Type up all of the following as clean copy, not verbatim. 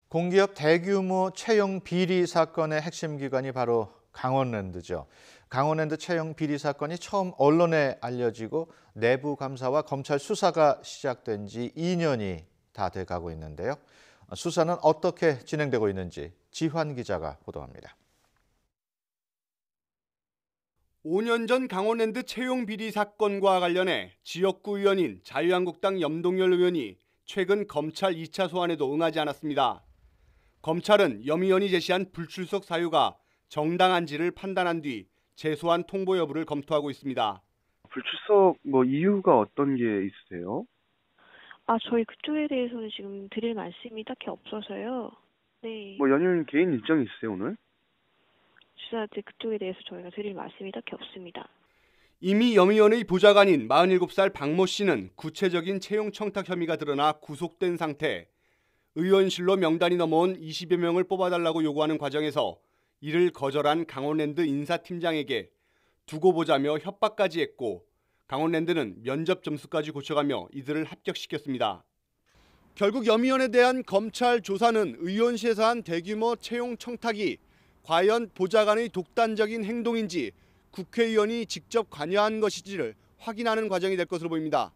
공기업 대규모 채용 비리 사건의 핵심 기관이 바로 강원랜드죠. 강원랜드 채용 비리 사건이 처음 언론에 알려지고 내부 감사와 검찰 수사가 시작된 지 2년이 다 돼가고 있는데요. 수사는 어떻게 진행되고 있는지 지환 기자가 보도합니다. 5년 전 강원랜드 채용 비리 사건과 관련해 지역구 의원인 자유한국당 염동열 의원이 최근 검찰 2차 소환에도 응하지 않았습니다. 검찰은 염 의원이 제시한 불출석 사유가 정당한지를 판단한 뒤 재소환 통보 여부를 검토하고 있습니다. 불출석 이유가 어떤 게 있으세요? 저희 그쪽에 대해서는 지금 드릴 말씀이 딱히 없어서요. 네. 연휴 개인 일정이 있으세요, 오늘? 주사들 그쪽에 대해서 저희가 드릴 말씀이 딱히 없습니다. 이미 염 의원의 보좌관인 47살 박모 씨는 구체적인 채용 청탁 혐의가 드러나 구속된 상태. 의원실로 명단이 넘어온 20여 명을 뽑아달라고 요구하는 과정에서 이를 거절한 강원랜드 인사팀장에게 두고 보자며 협박까지 했고 강원랜드는 면접 점수까지 고쳐가며 이들을 합격시켰습니다. 결국 염 의원에 대한 검찰 조사는 의원실에서 한 대규모 채용 청탁이 과연 보좌관의 독단적인 행동인지 국회의원이 직접 관여한 것인지를 확인하는 과정이 될 것으로 보입니다.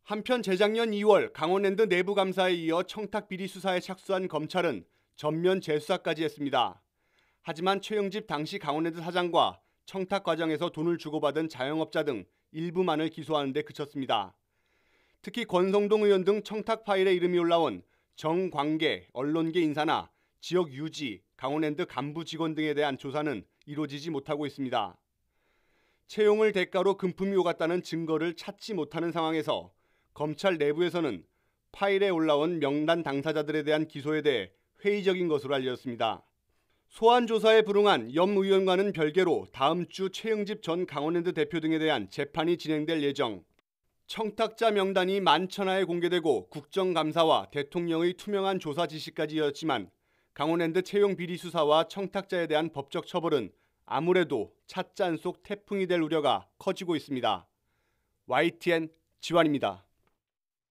한편 재작년 2월 강원랜드 내부 감사에 이어 청탁 비리 수사에 착수한 검찰은 전면 재수사까지 했습니다. 하지만 최영집 당시 강원랜드 사장과 청탁 과정에서 돈을 주고받은 자영업자 등 일부만을 기소하는 데 그쳤습니다. 특히 권성동 의원 등 청탁 파일에 이름이 올라온 정관계, 언론계 인사나 지역 유지, 강원랜드 간부 직원 등에 대한 조사는 이루어지지 못하고 있습니다. 채용을 대가로 금품이 오갔다는 증거를 찾지 못하는 상황에서 검찰 내부에서는 파일에 올라온 명단 당사자들에 대한 기소에 대해 회의적인 것으로 알려졌습니다. 소환 조사에 불응한 염 의원과는 별개로 다음 주 최영집 전 강원랜드 대표 등에 대한 재판이 진행될 예정. 청탁자 명단이 만천하에 공개되고 국정감사와 대통령의 투명한 조사 지시까지 이어졌지만 강원랜드 채용 비리 수사와 청탁자에 대한 법적 처벌은 아무래도 찻잔 속 태풍이 될 우려가 커지고 있습니다. YTN 지환입니다.